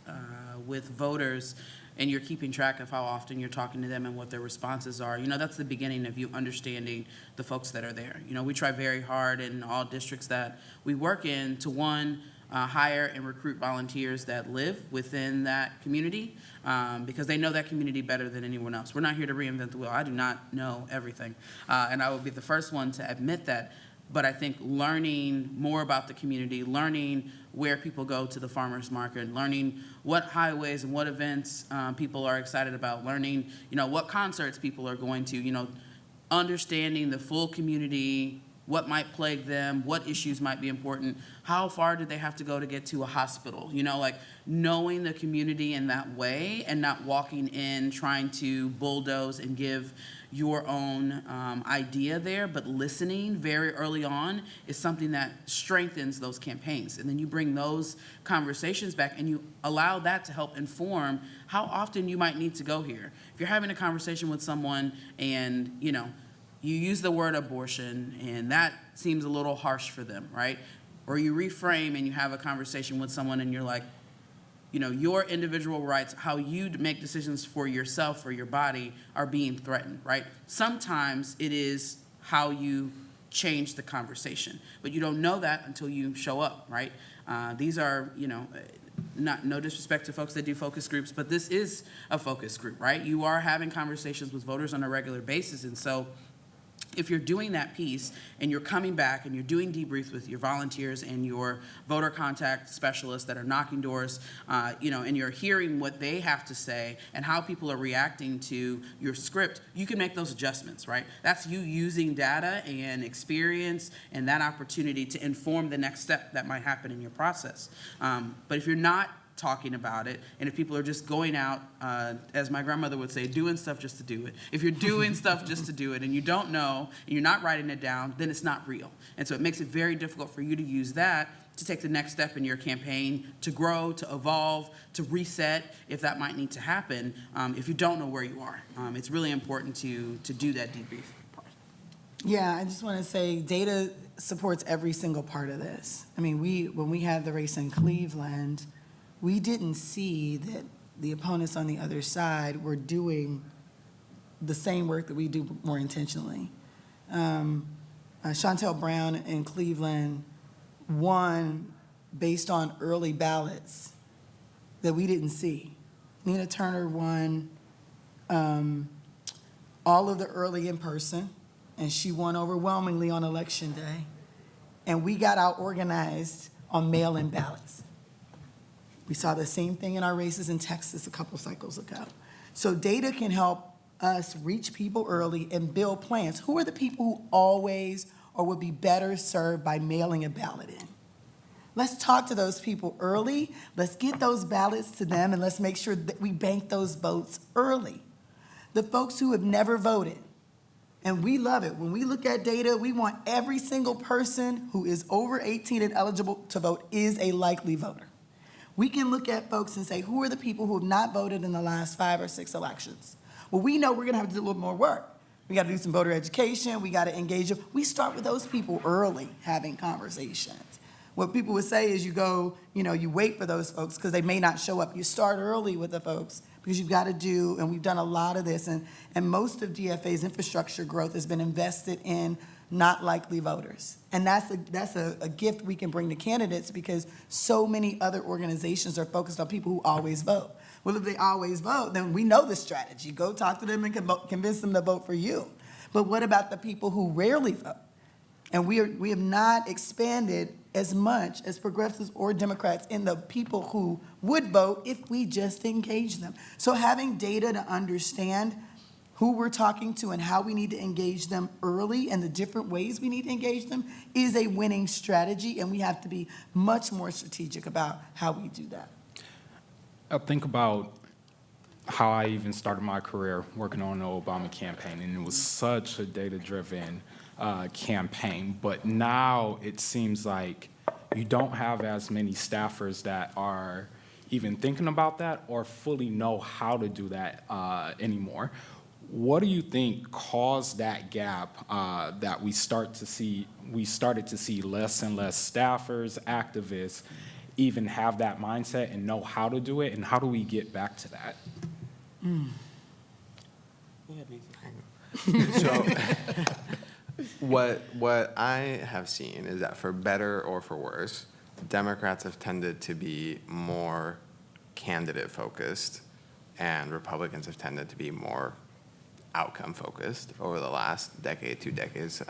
with voters and you're keeping track of how often you're talking to them and what their responses are, that's the beginning of you understanding the folks that are there. We try very hard in all districts that we work in to, hire and recruit volunteers that live within that community because they know that community better than anyone else. We're not here to reinvent the wheel. I do not know everything, and I will be the first one to admit that. But I think learning more about the community, learning where people go to the farmers market, learning what highways and what events people are excited about, learning, what concerts people are going to, understanding the full community, what might plague them, what issues might be important, how far do they have to go to get to a hospital, knowing the community in that way and not walking in trying to bulldoze and give your own idea there, but listening very early on is something that strengthens those campaigns. And then you bring those conversations back and you allow that to help inform how often you might need to go here. If you're having a conversation with someone and, you use the word abortion and that seems a little harsh for them, right? Or you reframe and you have a conversation with someone and you're like, your individual rights, how you make decisions for yourself or your body are being threatened, right? Sometimes it is how you change the conversation, but you don't know that until you show up, right? These are, no disrespect to folks that do focus groups, but this is a focus group, right? You are having conversations with voters on a regular basis, and so if you're doing that piece and you're coming back and you're doing debriefs with your volunteers and your voter contact specialists that are knocking doors, and you're hearing what they have to say and how people are reacting to your script, you can make those adjustments, right? That's you using data and experience and that opportunity to inform the next step that might happen in your process. But if you're not talking about it, and if people are just going out, as my grandmother would say, doing stuff just to do it. If you're doing stuff just to do it and you don't know and you're not writing it down, then it's not real. And so it makes it very difficult for you to use that to take the next step in your campaign, to grow, to evolve, to reset, if that might need to happen, if you don't know where you are. It's really important to do that debrief part. Yeah, I just want to say data supports every single part of this. I mean, when we had the race in Cleveland, we didn't see that the opponents on the other side were doing the same work that we do more intentionally. Chantel Brown in Cleveland won based on early ballots that we didn't see. Nina Turner won all of the early in person, and she won overwhelmingly on Election Day. And we got out organized on mail-in ballots. We saw the same thing in our races in Texas a couple cycles ago. So data can help us reach people early and build plans. Who are the people who always or would be better served by mailing a ballot in? Let's talk to those people early. Let's get those ballots to them, and let's make sure that we bank those votes early. The folks who have never voted, and we love it. When we look at data, we want every single person who is over 18 and eligible to vote is a likely voter. We can look at folks and say, who are the people who have not voted in the last 5 or 6 elections? Well, we know we're gonna have to do a little more work. We gotta do some voter education, we gotta engage them. We start with those people early, having conversations. What people would say is you go, you wait for those folks because they may not show up. You start early with the folks because you've got to do, and we've done a lot of this, and most of DFA's infrastructure growth has been invested in not likely voters. And that's a gift we can bring to candidates, because so many other organizations are focused on people who always vote. Well, if they always vote, then we know the strategy. Go talk to them and convince them to vote for you. But what about the people who rarely vote? And we have not expanded as much as progressives or Democrats in the people who would vote if we just engage them. So having data to understand who we're talking to and how we need to engage them early and the different ways we need to engage them is a winning strategy, and we have to be much more strategic about how we do that. I think about how I even started my career working on the Obama campaign, and it was such a data-driven campaign. But now it seems like you don't have as many staffers that are even thinking about that or fully know how to do that anymore. What do you think caused that gap that we started to see less and less staffers, activists, even have that mindset and know how to do it, and how do we get back to that? So what I have seen is that for better or for worse, Democrats have tended to be more candidate focused and Republicans have tended to be more outcome focused over the last decade, 2 decades.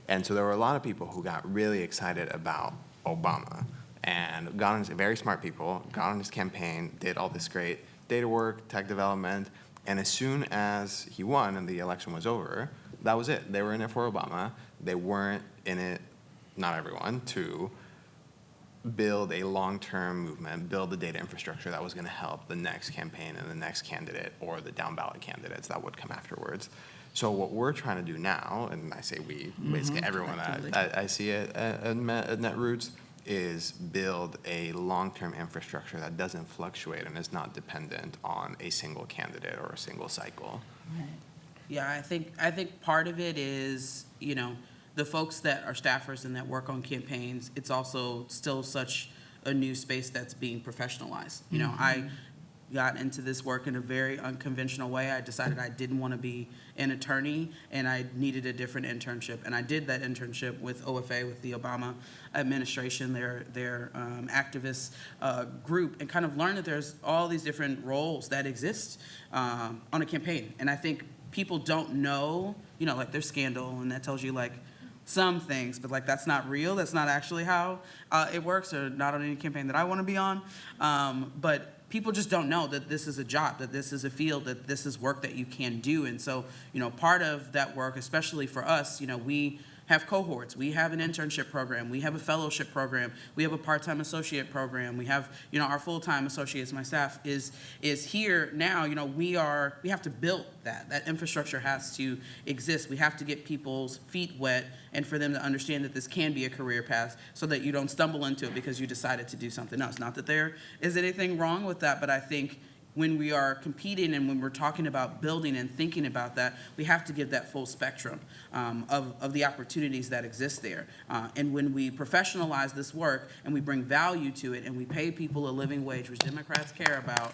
And so there were a lot of people who got really excited about Obama and got on, very smart people, got on his campaign, did all this great data work, tech development, and as soon as he won and the election was over, that was it. They were in it for Obama. They weren't in it, not everyone, to build a long-term movement, build the data infrastructure that was going to help the next campaign and the next candidate or the down-ballot candidates that would come afterwards. So what we're trying to do now, and I say we, basically everyone I see at Netroots, is build a long-term infrastructure that doesn't fluctuate and is not dependent on a single candidate or a single cycle. Yeah, I think part of it is, you know, the folks that are staffers and that work on campaigns, it's also still such a new space that's being professionalized. You know, I got into this work in a very unconventional way. I decided I didn't want to be an attorney and I needed a different internship. And I did that internship with OFA, with the Obama administration, their activist group, and kind of learned that there's all these different roles that exist on a campaign. And I think people don't know, you know, like there's scandal and that tells you like some things, but like that's not real. That's not actually how it works, or not on any campaign that I want to be on. But people just don't know that this is a job, that this is a field, that this is work that you can do. And so, you know, part of that work, especially for us, you know, we have cohorts, we have an internship program, we have a fellowship program, we have a part-time associate program, we have, you know, our full-time associates, my staff is here now. You know, we have to build that infrastructure has to exist. We have to get people's feet wet and for them to understand that this can be a career path so that you don't stumble into it because you decided to do something else. Not that there is anything wrong with that, but I think when we are competing and when we're talking about building and thinking about that, we have to give that full spectrum of the opportunities that exist there. And when we professionalize this work and we bring value to it and we pay people a living wage, which Democrats care about,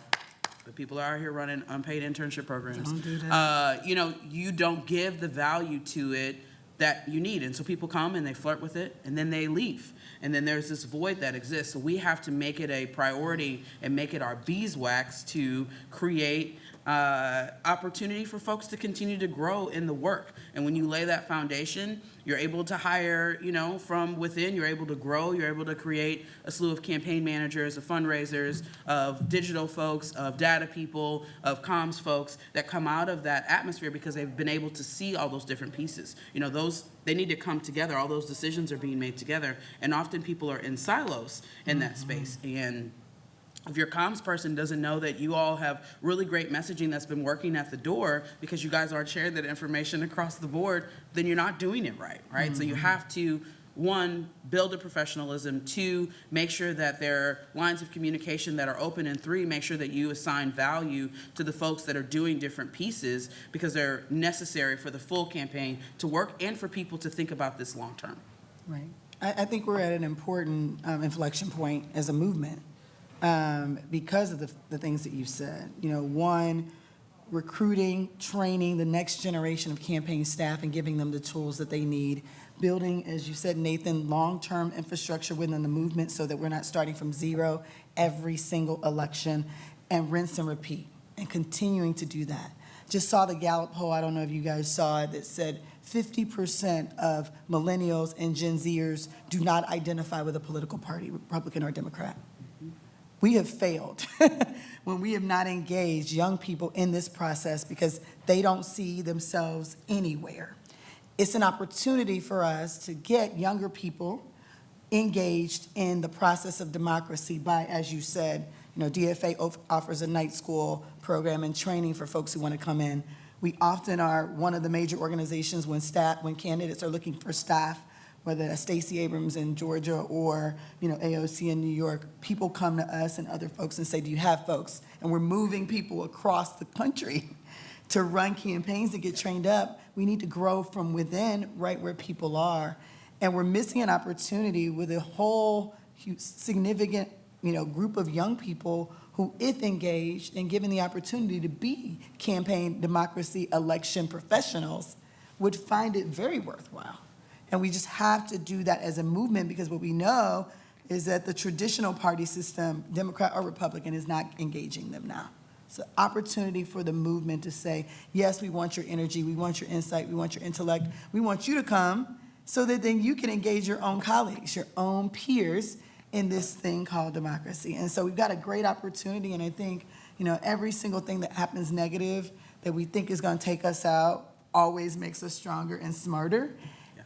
but people are out here running unpaid internship programs. Don't do that. You know, you don't give the value to it that you need. And so people come and they flirt with it and then they leave. And then there's this void that exists. So we have to make it a priority and make it our beeswax to create opportunity for folks to continue to grow in the work. And when you lay that foundation, you're able to hire, you know, from within, you're able to grow, you're able to create a slew of campaign managers, of fundraisers, of digital folks, of data people, of comms folks that come out of that atmosphere because they've been able to see all those different pieces. You know, they need to come together. All those decisions are being made together. And often people are in silos in that space. And if your comms person doesn't know that you all have really great messaging that's been working at the door because you guys aren't sharing that information across the board, then you're not doing it right, right? So you have to, one, build a professionalism, two, make sure that there are lines of communication that are open, and three, make sure that you assign value to the folks that are doing different pieces because they're necessary for the full campaign to work and for people to think about this long term. Right. I think we're at an important inflection point as a movement. because of the things that you said. You know, one, recruiting, training the next generation of campaign staff and giving them the tools that they need. Building, as you said, Nathan, long-term infrastructure within the movement so that we're not starting from zero every single election, and rinse and repeat, and continuing to do that. Just saw the Gallup poll, I don't know if you guys saw it, that said 50% of millennials and Gen Zers do not identify with a political party, Republican or Democrat. We have failed when we have not engaged young people in this process because they don't see themselves anywhere. It's an opportunity for us to get younger people engaged in the process of democracy by, as you said, you know, DFA offers a night school program and training for folks who want to come in. We often are one of the major organizations when candidates are looking for staff, whether that's Stacey Abrams in Georgia or, you know, AOC in New York. People come to us and other folks and say, do you have folks? And we're moving people across the country to run campaigns and get trained up. We need to grow from within right where people are. And we're missing an opportunity with a whole significant, you know, group of young people who, if engaged and given the opportunity to be campaign democracy election professionals, would find it very worthwhile. And we just have to do that as a movement because what we know is that the traditional party system, Democrat or Republican, is not engaging them now. It's an opportunity for the movement to say, yes, we want your energy, we want your insight, we want your intellect, we want you to come so that then you can engage your own colleagues, your own peers in this thing called democracy. And so we've got a great opportunity, and I think, you know, every single thing that happens negative that we think is gonna take us out always makes us stronger and smarter.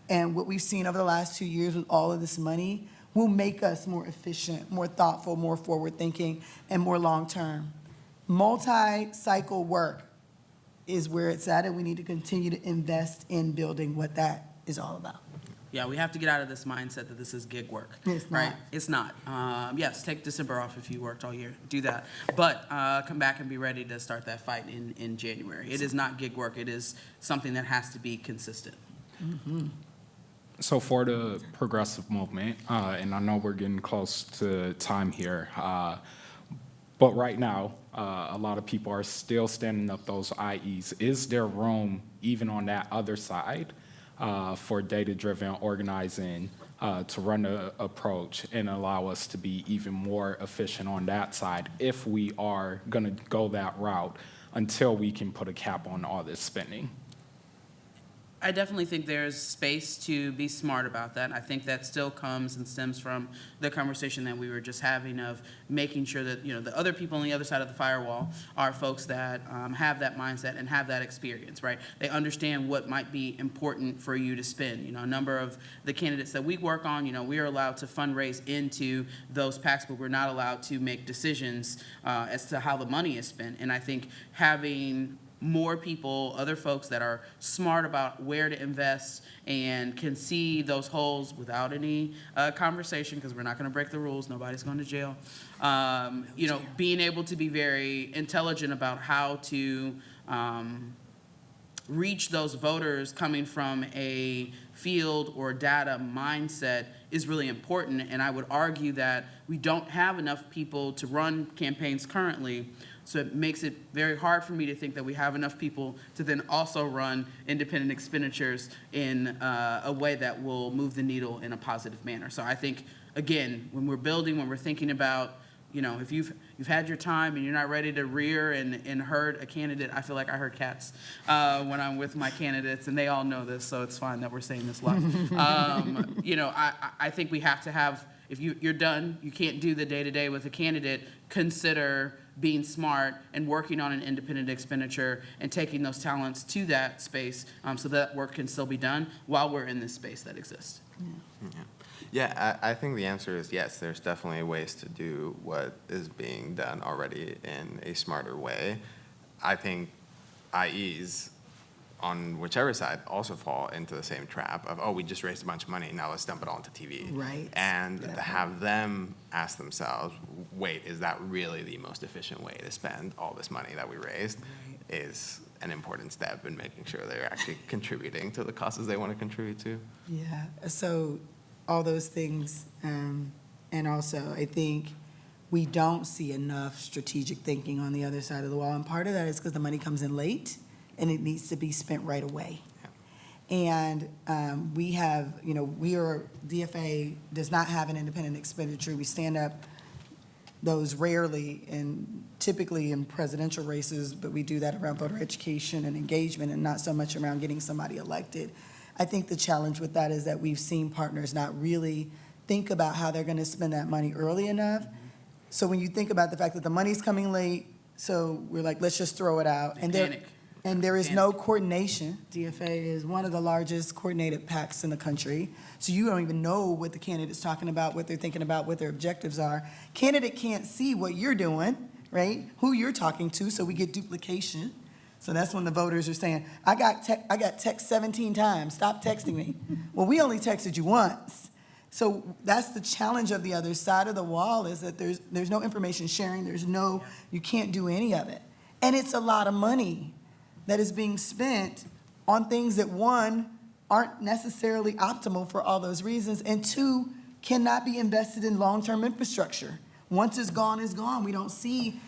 And what we've seen over the last 2 years with all of this money will make us more efficient, more thoughtful, more forward-thinking, and more long-term. Multi-cycle work is where it's at, and we need to continue to invest in building what that is all about. Yeah, we have to get out of this mindset that this is gig work. It's right? not. It's not. Yes, take December off if you worked all year. Do that. But come back and be ready to start that fight in January. It is not gig work. It is something that has to be consistent. So for the progressive movement, and I know we're getting close to time here, but right now, a lot of people are still standing up those IEs. Is there room, even on that other side, for data-driven organizing to run the approach and allow us to be even more efficient on that side if we are going to go that route until we can put a cap on all this spending? I definitely think there's space to be smart about that. I think that still comes and stems from the conversation that we were just having of making sure that, you know, the other people on the other side of the firewall are folks that have that mindset and have that experience, right? They understand what might be important for you to spend. You know, a number of the candidates that we work on, you know, we are allowed to fundraise into those PACs, but we're not allowed to make decisions as to how the money is spent. And I think having more people, other folks that are smart about where to invest and can see those holes without any conversation, because we're not going to break the rules, nobody's going to jail. You know, being able to be very intelligent about how to reach those voters coming from a field or data mindset is really important. And I would argue that we don't have enough people to run campaigns currently. So it makes it very hard for me to think that we have enough people to then also run independent expenditures in a way that will move the needle in a positive manner. So I think, again, when we're building, when we're thinking about, you know, if you've had your time and you're not ready to rear and herd a candidate, I feel like I herd cats when I'm with my candidates, and they all know this, so it's fine that we're saying this live. You know, I think we have to have, if you're done, you can't do the day-to-day with a candidate, consider being smart and working on an independent expenditure and taking those talents to that space so that work can still be done while we're in this space that exists. Yeah, I think the answer is yes. There's definitely ways to do what is being done already in a smarter way. I think IEs on whichever side also fall into the same trap of, oh, we just raised a bunch of money, now let's dump it all into TV. Right. And to have them ask themselves, wait, is that really the most efficient way to spend all this money that we raised? Right. Is an important step in making sure they're actually contributing to the causes they want to contribute to. Yeah, so all those things, and also I think we don't see enough strategic thinking on the other side of the wall. And part of that is because the money comes in late and it needs to be spent right away. And we have, DFA does not have an independent expenditure. We stand up those rarely and typically in presidential races, but we do that around voter education and engagement and not so much around getting somebody elected. I think the challenge with that is that we've seen partners not really think about how they're going to spend that money early enough. So when you think about the fact that the money's coming late, so we're like, let's just throw it out. And there is no coordination. DFA is one of the largest coordinated PACs in the country. So you don't even know what the candidate's talking about, what they're thinking about, what their objectives are. Candidate can't see what you're doing, right? Who you're talking to, so we get duplication. So that's when the voters are saying, I got text 17 times, stop texting me. Well, we only texted you once. So that's the challenge of the other side of the wall, is that there's no information sharing, you can't do any of it. And it's a lot of money that is being spent on things that, one, aren't necessarily optimal for all those reasons, and two, cannot be invested in long-term infrastructure. Once it's gone, it's gone. We don't see,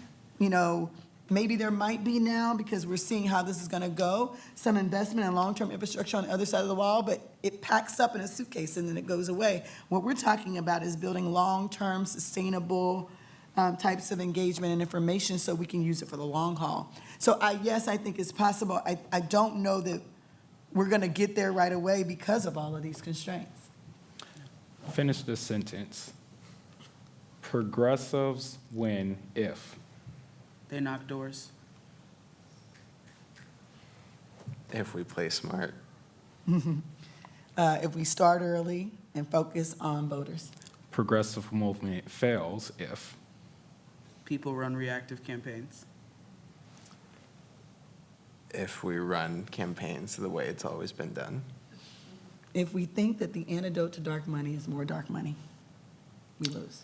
maybe there might be now, because we're seeing how this is gonna go, some investment in long-term infrastructure on the other side of the wall, but it packs up in a suitcase and then it goes away. What we're talking about is building long-term, sustainable types of engagement and information so we can use it for the long haul. So yes, I think it's possible. I don't know that we're gonna get there right away because of all of these constraints. Finish this sentence. Progressives win if. They knock doors. If we play smart. If we start early and focus on voters. Progressive movement fails if. People run reactive campaigns. If we run campaigns the way it's always been done. If we think that the antidote to dark money is more dark money, we lose.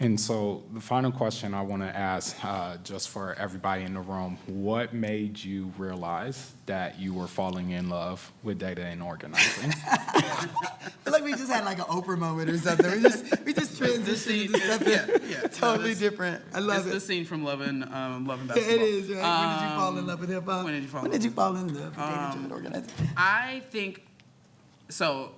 And so the final question I want to ask, just for everybody in the room, what made you realize that you were falling in love with data and organizing? I feel like we just had like an Oprah moment or something. We just transitioned into something totally different. I love It's it. the scene from Love and Basketball. It is, right? When did you fall in love with hip hop? When did you fall When in did you love? fall in love with data-driven organizing? I think, so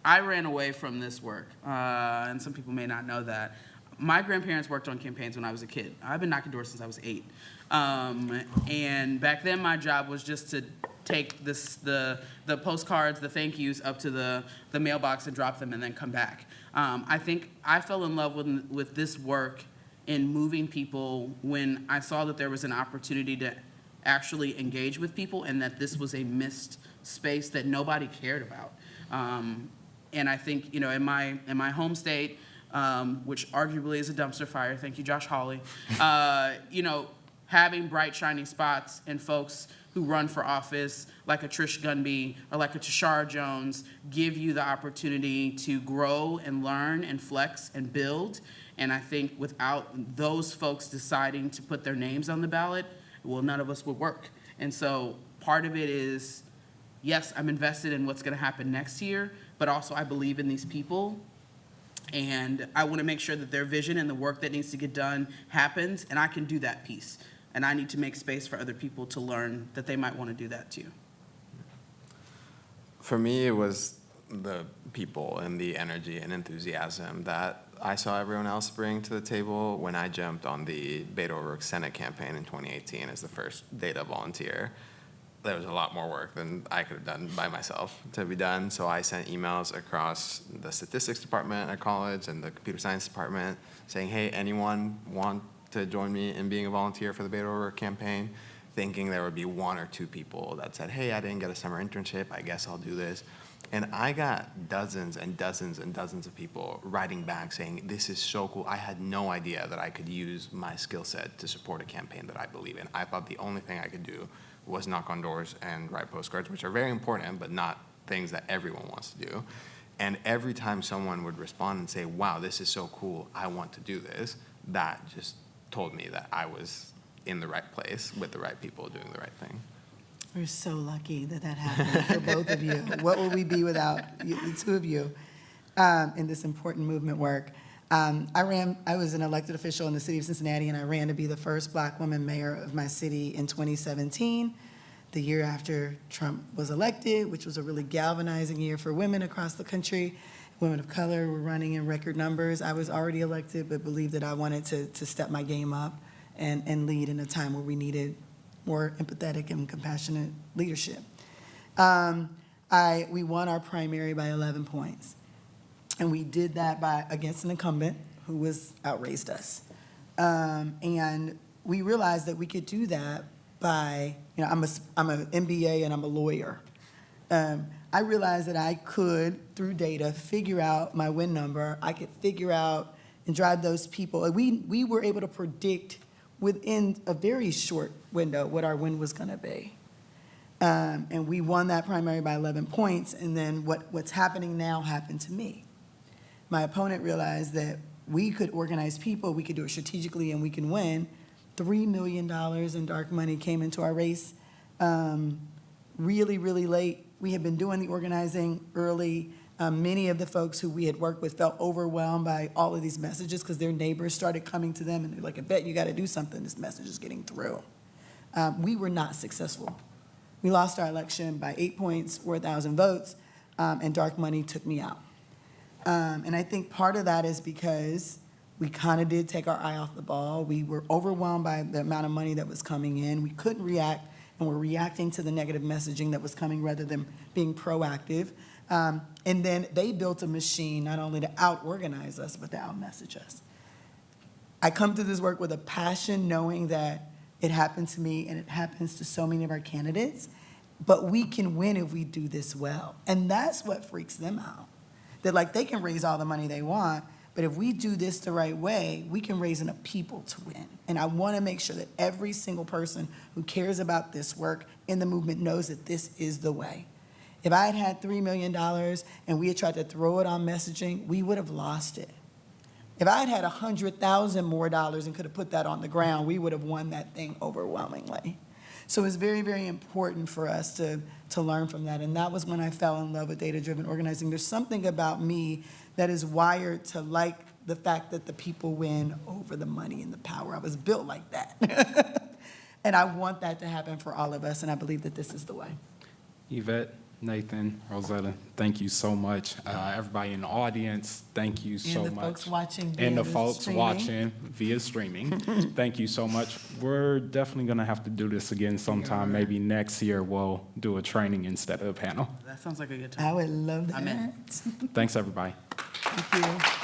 I ran away from this work, and some people may not know that. My grandparents worked on campaigns when I was a kid. I've been knocking doors since I was 8. And back then my job was just to take the postcards, the thank yous up to the mailbox and drop them and then come back. I think I fell in love with this work in moving people when I saw that there was an opportunity to actually engage with people and that this was a missed space that nobody cared about. And I think, in my home state, which arguably is a dumpster fire, thank you, Josh Hawley, having bright, shining spots and folks who run for office, like a Trish Gunby or like a Tashara Jones, give you the opportunity to grow and learn and flex and build. And I think without those folks deciding to put their names on the ballot, well, none of us would work. And so part of it is, yes, I'm invested in what's gonna happen next year, but also I believe in these people. And I wanna make sure that their vision and the work that needs to get done happens, and I can do that piece. And I need to make space for other people to learn that they might wanna do that too. For me, it was the people and the energy and enthusiasm that I saw everyone else bring to the table when I jumped on the Beto O'Rourke Senate campaign in 2018 as the first data volunteer. There was a lot more work than I could have done by myself to be done, so I sent emails across the statistics department at college and the computer science department saying, hey, anyone want to join me in being a volunteer for the Beto O'Rourke campaign? Thinking there would be 1 or 2 people that said, hey, I didn't get a summer internship, I guess I'll do this. And I got dozens and dozens and dozens of people writing back saying, this is so cool. I had no idea that I could use my skill set to support a campaign that I believe in. I thought the only thing I could do was knock on doors and write postcards, which are very important, but not things that everyone wants to do. And every time someone would respond and say, wow, this is so cool, I want to do this, that just told me that I was in the right place with the right people doing the right thing. We're so lucky that happened for both of you. What would we be without the two of you in this important movement work? I was an elected official in the city of Cincinnati, and I ran to be the first Black woman mayor of my city in 2017, the year after Trump was elected, which was a really galvanizing year for women across the country. Women of color were running in record numbers. I was already elected, but believed that I wanted to step my game up and lead in a time where we needed more empathetic and compassionate leadership. We won our primary by 11 points. And we did that against an incumbent who outraised us. And we realized that we could do that by, I'm an MBA and I'm a lawyer. I realized that I could, through data, figure out my win number. I could figure out and drive those people. We were able to predict within a very short window what our win was gonna be. And we won that primary by 11 points, and then what's happening now happened to me. My opponent realized that we could organize people, we could do it strategically, and we can win. $3 million in dark money came into our race really, really late. We had been doing the organizing early. Many of the folks who we had worked with felt overwhelmed by all of these messages because their neighbors started coming to them and they're like, Yvette, you gotta do something, this message is getting through. We were not successful. We lost our election by 8 points, 4,000 votes, and dark money took me out. And I think part of that is because we kind of did take our eye off the ball. We were overwhelmed by the amount of money that was coming in. We couldn't react, and we're reacting to the negative messaging that was coming rather than being proactive. And then they built a machine not only to out-organize us, but to out-message us. I come to this work with a passion, knowing that it happened to me and it happens to so many of our candidates, but we can win if we do this well. And that's what freaks them out. That like they can raise all the money they want, but if we do this the right way, we can raise enough people to win. And I want to make sure that every single person who cares about this work in the movement knows that this is the way. If I had had $3 million and we had tried to throw it on messaging, we would have lost it. If I had had $100,000 more and could have put that on the ground, we would have won that thing overwhelmingly. So it's very, very important for us to learn from that. And that was when I fell in love with data-driven organizing. There's something about me that is wired to like the fact that the people win over the money and the power. I was built like that. And I want that to happen for all of us, and I believe that this is the way. Yvette, Nathan, Rosetta, thank you so much. Everybody in the audience, thank you so much. And the folks watching And the via folks streaming. watching via streaming. Thank you so much. We're definitely gonna have to do this again sometime. Maybe next year we'll do a training instead of a panel. That sounds like a good time. I would love that. I'm in. Thanks, everybody. Thank you.